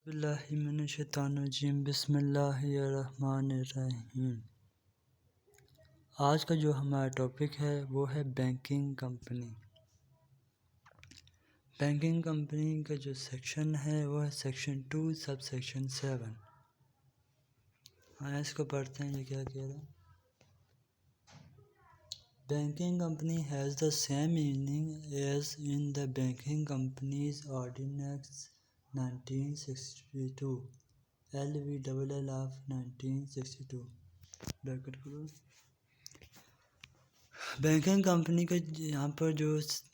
باللہ من الشیطان الرجیم بسم اللہ الرحمن الرحیم۔ آج کا جو ہمارا ٹاپک ہے وہ ہے بینکنگ کمپنی۔ بینکنگ کمپنی کا جو سیکشن ہے وہ ہے سیکشن 2 سب سیکشن 7۔ اس کو پڑھتے ہیں یہ کیا کہہ رہا ہے۔ Banking company has the same meaning as in the Banking Companies Ordinance 1962 LVLL of 1962 bracket کرو۔ بینکنگ کمپنی کا یہاں پر جو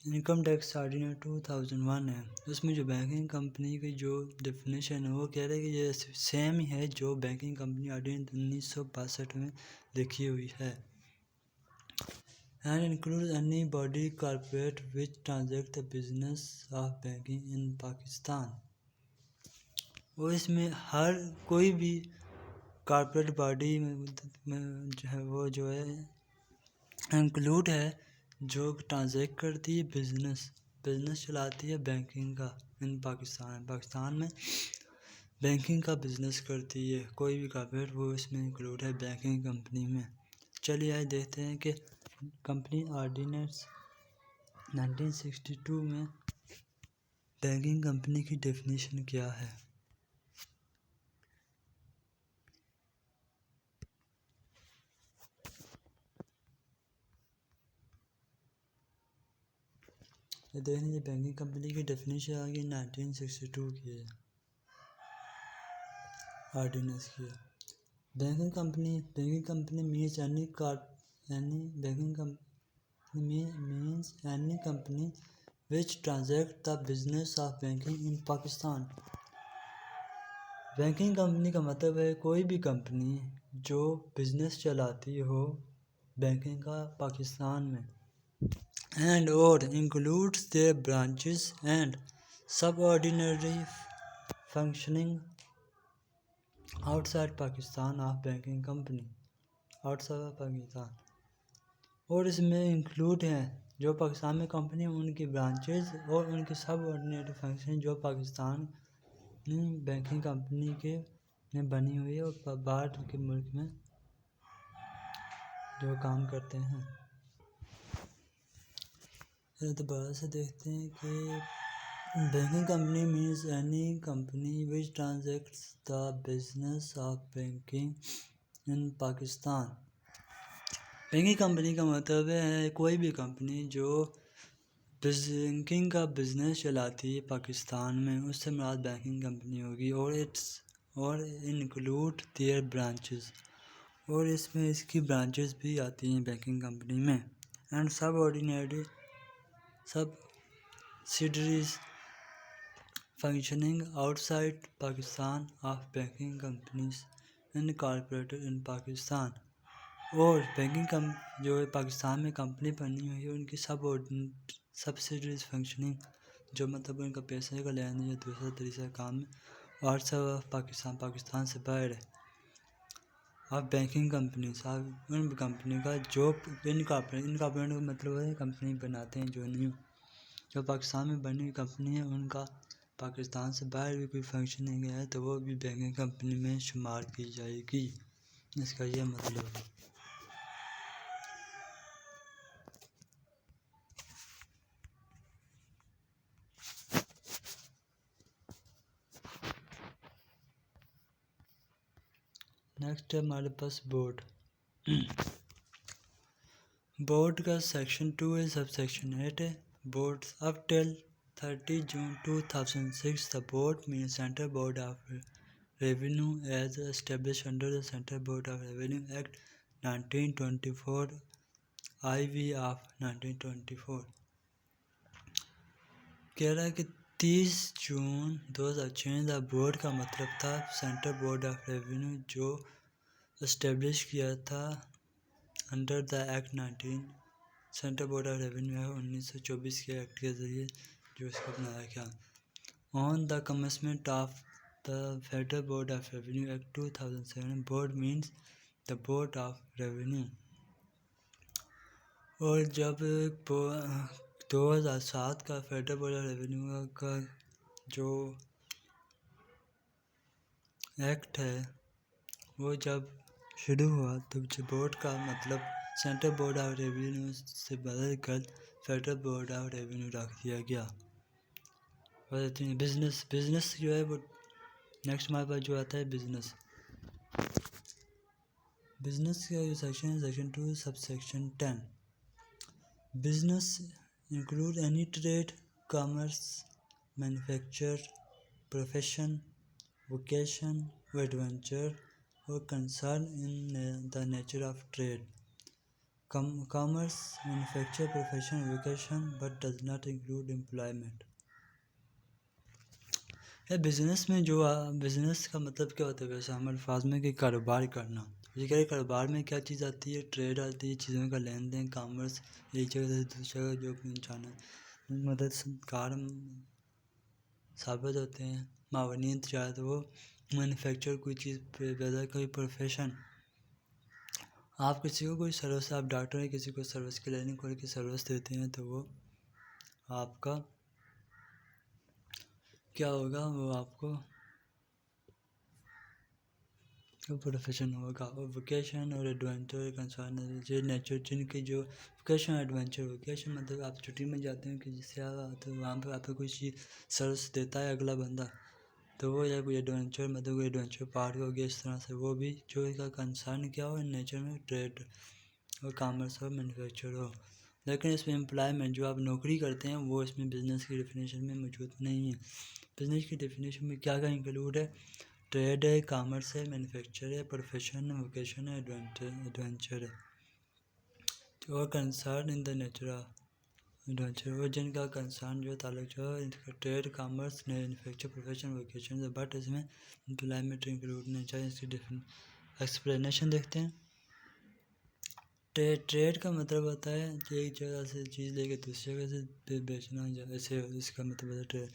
انکم ٹیکس آرڈیننس 2001 ہے، اس میں جو بینکنگ کمپنی کی جو ڈیفینیشن ہے وہ کہہ رہے ہیں کہ یہ سیم ہی ہے جو بینکنگ کمپنی آرڈیننس 1962 میں لکھی ہوئی ہے۔ And includes any body corporate which transact the business of banking in Pakistan۔ وہ اس میں ہر کوئی بھی کارپوریٹ باڈی میں جو ہے وہ جو ہے انکلوڈ ہے جو ٹرانزیکٹ کرتی ہے بزنس چلاتی ہے بینکنگ کا ان پاکستان میں بینکنگ کا بزنس کرتی ہے کوئی بھی کارپوریٹ، وہ اس میں انکلوڈ ہے بینکنگ کمپنی میں۔ چلیے آئے دیکھتے ہیں کہ کمپنی آرڈیننس 1962 میں بینکنگ کمپنی کی ڈیفینیشن کیا ہے۔ یہ دیکھیں یہ بینکنگ کمپنی کی ڈیفینیشن آگئی 1962 کی ہے، آرڈیننس کی ہے۔ Banking company means any company which transact the business of banking in Pakistan۔ Banking company کا مطلب ہے کوئی بھی کمپنی جو بزنس چلاتی ہو بینکنگ کا پاکستان میں and or includes their branches and subordinary functioning outside Pakistan of banking company outside Pakistan۔ اور اس میں انکلوڈ ہیں جو پاکستان میں کمپنی ان کی برانچز اور ان کی سب آرڈینری فنکشن جو پاکستان بینکنگ کمپنی کے میں بنی ہوئی ہے اور باہر کے ملک میں جو کام کرتے ہیں۔ دوبارہ سے دیکھتے ہیں کہ banking company means any company which transacts the business of banking in Pakistan۔ Banking company کا مطلب ہے کوئی بھی کمپنی جو بینکنگ کا بزنس چلاتی ہے پاکستان میں، اس سے مراد بینکنگ کمپنی ہوگی اور انکلوڈ دیئر برانچز، اور اس میں اس کی برانچز بھی آتی ہیں بینکنگ کمپنی میں، and subsidiaries functioning outside Pakistan of banking companies incorporated in Pakistan۔ اور بینکنگ جو پاکستان میں کمپنی بنی ہوئی ہے ان کی سبسڈیز فنکشننگ جو مطلب ان کا پیسے کا لینا یا دوسرا طریقہ کام ہے اور سب پاکستان سے باہر ہے۔ اب بینکنگ کمپنیز ان کمپنی کا جو انکارپوریٹ کا مطلب ہے کمپنی بناتے ہیں جو پاکستان میں بنی ہوئی کمپنی ہے ان کا پاکستان سے باہر بھی کوئی فنکشننگ ہے تو وہ بھی بینکنگ کمپنی میں شمار کی جائے گی، اس کا یہ مطلب ہے۔ نیکسٹ ہے ہمارے پاس بورڈ کا سیکشن 2 ہے، سب سیکشن 8 ہے۔ بورڈ اب ٹل 30 جون 2006 the board means Central Board of Revenue as established under the Central Board of Revenue Act 1924 IV of 1924۔ کہہ رہا ہے کہ 30 جون 2006 دا بورڈ کا مطلب تھا سینٹرل بورڈ آف ریونیو جو اسٹیبلش کیا تھا under the act central board of revenue ہے 1924 کے ایکٹ کے ذریعے جو اس کو بنایا گیا۔ On the commencement of the Federal Board of Revenue Act 2007 board means the board of revenue. اور جب 2007 کا فیڈرل بورڈ آف ریونیو کا جو ایکٹ ہے وہ جب شروع ہوا تو بورڈ کا مطلب سینٹرل بورڈ آف ریونیو سے بدل کر فیڈرل بورڈ آف ریونیو رکھ دیا گیا۔ بزنس جو ہے وہ نیکسٹ ہمارے پاس جو آتا ہے بزنس کا جو سیکشن ہے سیکشن 2 سب section 10۔ Business include any trade, commerce, manufacture, profession, vocation اور ایڈونچر اور concern in the nature of trade, commerce, manufacture, profession, vocation but does not include employment. Business میں جو بزنس کا مطلب کیا ہوتا ہے ویسے ہم الفاظ میں کہ کاروبار کرنا۔ کاروبار میں کیا چیز آتی ہے؟ ٹریڈ آتی ہے، چیزوں کا لین دین، کامرس ایک جگہ سے دوسری جگہ جو پہنچانا مدد کار ثابت ہوتے ہیں، معاونین تجارت، وہ مینوفیکچر کوئی چیز پیدا، کوئی پروفیشن آپ کسی کو کوئی سروس، آپ ڈاکٹر ہیں کسی کو سروس کلینک کھول کے سروس دیتے ہیں تو وہ آپ کا کیا ہوگا؟ وہ آپ کو پروفیشن ہوگا۔ اور ووکیشن اور ایڈونچر کنسرن نیچر جن کی جو ووکیشن ایڈونچر، ووکیشن مطلب آپ چھٹی میں جاتے ہیں کہ جس سے آپ وہاں پہ آپ کو کوئی چیز سروس دیتا ہے اگلا بندہ تو وہ یا کوئی ایڈونچر مطلب کوئی ایڈونچر پارک ہو گیا، اس طرح سے وہ بھی جو اس کا کنسرن کیا ہو نیچر میں ٹریڈ اور کامرس اور مینوفیکچر ہو۔ لیکن اس میں امپلائمنٹ جو آپ نوکری کرتے ہیں وہ اس میں بزنس کی ڈیفینیشن میں موجود نہیں ہے۔ بزنس کی ڈیفینیشن میں کیا انکلوڈ ہے؟ ٹریڈ ہے، کامرس ہے، مینوفیکچر ہے، پروفیشن ہے، ووکیشن ہے، ایڈونچر ہے اور concern in the nature of adventure, اور جن کا کنسرن جو تعلق جو trade, commerce, manufacture, profession, vocation سے بٹ اس میں امپلائمنٹ انکلوڈ نہیں چاہیے۔ اس کی ایکسپلینیشن دیکھتے ہیں۔ ٹریڈ کا مطلب ہوتا ہے کہ ایک جگہ سے چیز لے کے دوسری جگہ سے بیچنا، جیسے اس کا مطلب ہے trade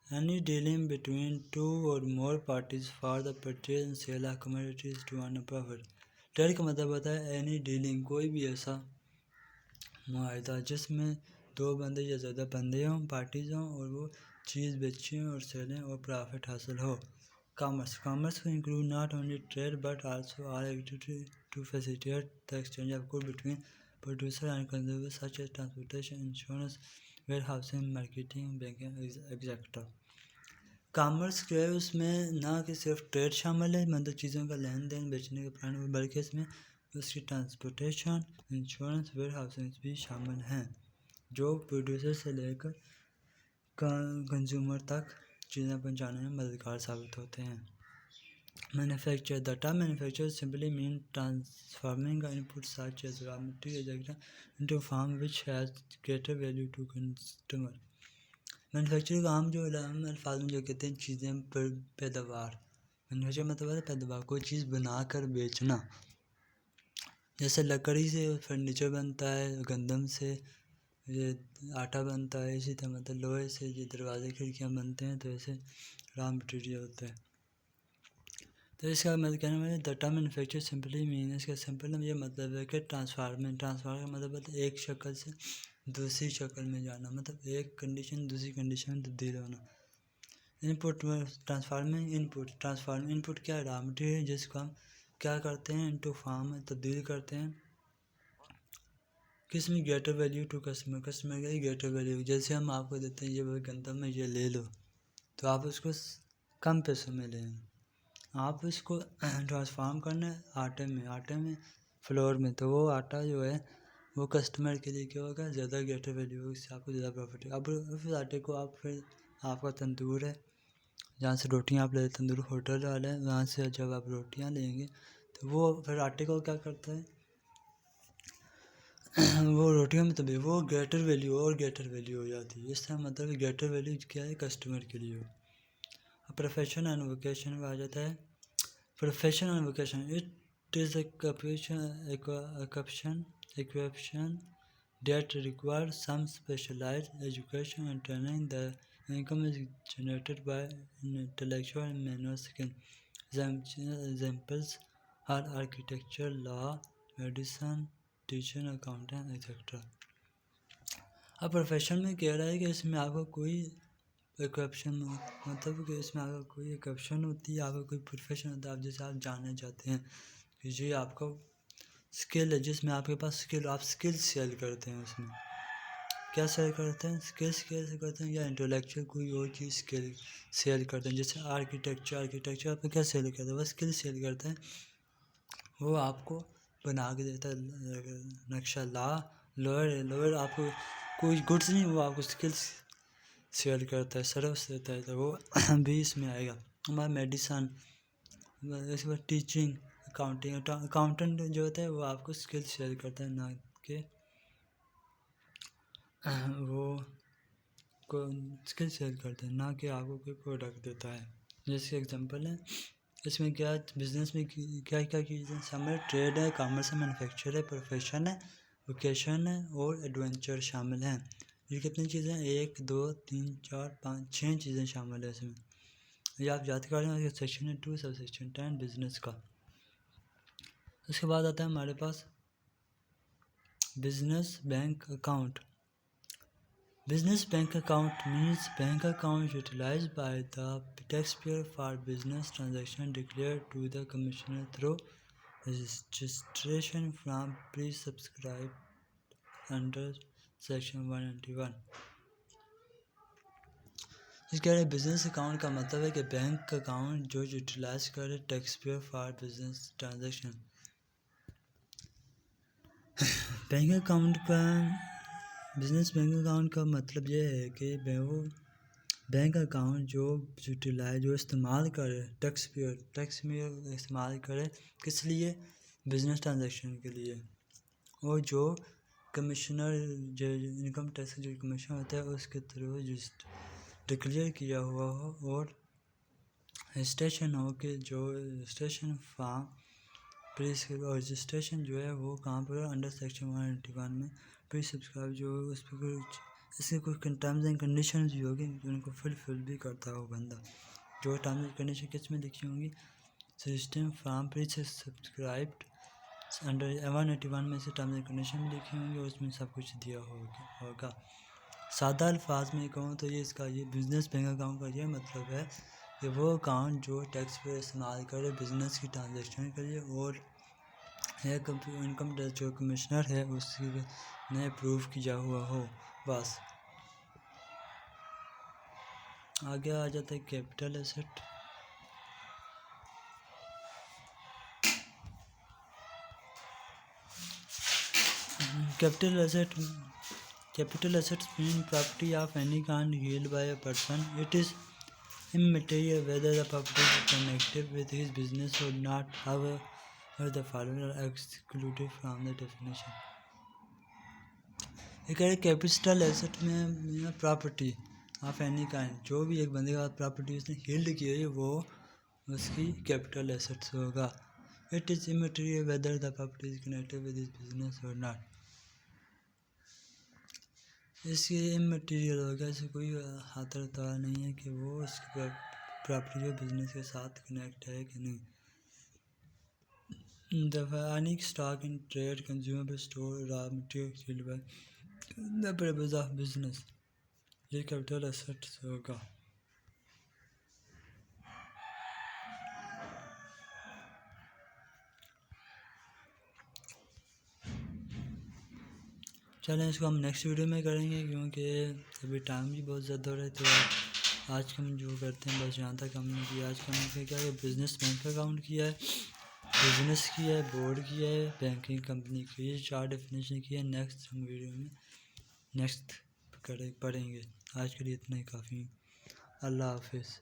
Any dealing between two or more parties for the purchase and sale of commodities to earn a profit۔ Trade کا مطلب ہوتا ہے اینی ڈیلنگ، کوئی بھی ایسا معاہدہ جس میں دو بندے یا زیادہ بندے ہوں، پارٹیز ہوں اور وہ چیز بیچیں اور سیلیں اور پرافٹ حاصل ہو۔ کامرس کو include not only trade but also all activity to facilitate the exchange of good between producer and consumer such as transportation, insurance, warehousing, marketing, banking etcetera. Commerce جو ہے اس میں نہ کہ صرف ٹریڈ شامل ہے مطلب چیزوں کا لین دین بیچنے کے پلان، بلکہ اس میں اس کی ٹرانسپورٹیشن، انشورنس، ویئر ہاؤسنگ بھی شامل ہیں جو پروڈیوسر سے لے کر کنزیومر تک چیزیں پہنچانے میں مددگار ثابت ہوتے ہیں۔ Manufacture, the term manufacture simply mean transforming input such as raw material into form which has greater value to customer. Manufacture کا عام جو الفاظ میں جو کہتے ہیں چیزیں پیداوار، مینوفیکچر مطلب ہے پیداوار، کوئی چیز بنا کر بیچنا، جیسے لکڑی سے فرنیچر بنتا ہے، گندم سے یہ آٹا بنتا ہے، اسی طرح مطلب لوہے سے یہ دروازے کھڑکیاں بنتے ہیں، تو ایسے را مٹیریل ہوتا ہے۔ تو اس کا مطلب کہنا ہے دا ٹرم مینوفیکچر سمپلی مین، اس کا سمپل یہ مطلب ہے کہ ٹرانسفار کا مطلب ہے ایک شکل سے دوسری شکل میں جانا، مطلب ایک کنڈیشن دوسری کنڈیشن میں تبدیل ہونا۔ انپٹ، ٹرانسفارم انپٹ کیا ہے؟ را مٹیریل جس کو ہم کیا کرتے ہیں انٹو فارم میں تبدیل کرتے ہیں، کس میں؟ گریٹر ویلیو ٹو کسٹمر کا گریٹر ویلیو، جیسے ہم آپ کو دیتے ہیں یہ گندم میں یہ لے لو تو آپ اس کو کم پیسوں میں لیں، آپ اس کو ٹرانسفارم کرنا ہے آٹے میں فلور میں، تو وہ آٹا جو ہے وہ کسٹمر کے لیے کیا ہوگا؟ زیادہ گریٹر ویلیو ہوگا، اس سے آپ کو زیادہ پروفٹ ہے۔ اب اس آٹے کو آپ کا تندور ہے جہاں سے روٹیاں آپ لے، تندور ہوٹل والے ہیں، وہاں سے جب آپ روٹیاں لیں گے تو وہ پھر آٹے کو کیا کرتا ہے وہ روٹیوں میں تبدیل، وہ گریٹر ویلیو اور گریٹر ویلیو ہو جاتی ہے۔ اس طرح مطلب گریٹر ویلیو کیا ہے؟ کسٹمر کے لیے ہو۔ پروفیشن اینڈ ووکیشن میں آ جاتا ہے profession and vocation, it is occupation that require some specialized education and training. The income is generated by intellectual and manual skill. Examples are architecture, law, medicine, teaching, accounting, etc. اب profession میں کہہ رہا ہے کہ اس میں آپ کو کوئی کرپشن مطلب کہ اس میں اگر کوئی کرپشن ہوتی ہے، اگر کوئی پروفیشن ہوتا ہے، آپ جیسے آپ جاننا چاہتے ہیں کہ جی آپ کا اسکل ہے، جس میں آپ کے پاس اسکل، آپ اسکل سیل کرتے ہیں، اس میں کیا سیل کرتے ہیں؟ اسکلس کیسے کرتے ہیں؟ یا انٹلیکچوئل کوئی اور چیز اسکل سیل کرتے ہیں، جیسے آرکیٹیکچر آپ کیا سیل کرتے ہیں؟ وہ اسکل سیل کرتے ہیں، وہ آپ کو بنا کے دیتا ہے نقشہ لوئر آپ کو کوئی گڈس نہیں، وہ آپ کو اسکلس سیل کرتا ہے، سروس دیتا ہے، تو وہ بھی اس میں آئے گا. ہمارا میڈیسن، اس کے بعد ٹیچنگ، اکاؤنٹنٹ جو ہوتا ہے وہ آپ کو اسکل سیل کرتا ہے، نہ کہ وہ اسکل سیل کرتا ہے، نہ کہ آپ کو کوئی پروڈکٹ دیتا ہے. جیسے ایگزامپل ہے اس میں کیا بزنس میں کیا کیا چیزیں شامل ہے؟ ٹریڈ ہے، کامرس ہے، مینوفیکچر ہے، پروفیشن ہے، ووکیشن ہے اور ایڈونچر شامل ہیں. یہ کتنی چیزیں ہیں؟ 1 2 3 4 5 6 چیزیں شامل ہیں اس میں. یہ آپ یاد کر رہے ہیں. سیکشن 2 سب سیکشن 10 بزنس کا. اس کے بعد آتا ہے ہمارے پاس business bank account. Business bank account means bank account utilized by the taxpayer for business transaction declared to the commissioner through registration form pre-subscribed under section 191. اس کے لیے بزنس اکاؤنٹ کا مطلب ہے کہ بینک اکاؤنٹ جو یوٹیلائز کرے tax payer for business transaction. Bank account کا بزنس بینک اکاؤنٹ کا مطلب یہ ہے کہ وہ بینک اکاؤنٹ جو یوٹیلائز جو استعمال کرے ٹیکس میں استعمال کرے کس لیے؟ بزنس ٹرانزیکشن کے لیے. اور جو کمشنر جو انکم ٹیکس جو کمیشن ہوتا ہے اس کے تھرو ڈکلیئر کیا ہوا ہو اور رجسٹریشن ہو کہ جو رجسٹریشن فارم اور رجسٹریشن جو ہے وہ کہاں پر انڈر سیکشن 191 میں پری سبسکرائب جو اس پہ اس کے کچھ ٹرمز اینڈ کنڈیشنز بھی ہوگی ان کو فل بھی کرتا ہو بندہ. جو ٹرمز اینڈ کنڈیشن کس میں لکھی ہوں گی؟ سسٹم فارم پری سبسکرائبڈ انڈر 181 میں سے ٹرمز اینڈ کنڈیشن بھی لکھی ہوں گی اور اس میں سب کچھ دیا ہوگا. سادہ الفاظ میں کہوں تو یہ اس کا یہ بزنس بینک اکاؤنٹ کا یہ مطلب ہے کہ وہ اکاؤنٹ جو ٹیکس پہ استعمال کرے بزنس کی ٹرانزیکشن کے لیے اور انکم ٹیکس جو کمشنر ہے اس نے اپروو کیا ہوا ہو. بس آگے آ جاتا ہے capital asset. Capital assets mean property of any kind held by a person. It is immaterial whether the property is connected with his business or not. However, the following are excluded from the definition. Capital asset میں property of any kind جو بھی ایک بندے کا property اس نے held کی ہے وہ اس کی کیپٹل ایسٹس ہوگا. It is immaterial whether the property is connected with his business or not. اس کی امٹیریل ہوگا، اسے کوئی خاطر تار نہیں ہے کہ وہ اس کی پراپرٹی جو بزنس کے ساتھ کنیکٹ ہے کہ نہیں. any stock in trade, consumable store, raw material held by the purpose of business. یہ کیپٹل ایسٹس ہوگا. چلیں اس کو ہم نیکسٹ ویڈیو میں کریں گے کیونکہ ابھی ٹائم بھی بہت زیادہ ہو رہا ہے. تو آج کا ہم جو کرتے ہیں بس یہاں تک ہم نے کیا. آج کا ہم نے کیا ہے بزنس بینک اکاؤنٹ کیا ہے، بزنس کیا ہے، بورڈ کیا ہے، بینکنگ کمپنی کی یہ 4 ڈیفینیشن کی ہے. نیکسٹ ہم ویڈیو میں نیکسٹ پڑھیں گے. آج کے لیے اتنا ہی کافی. اللہ حافظ.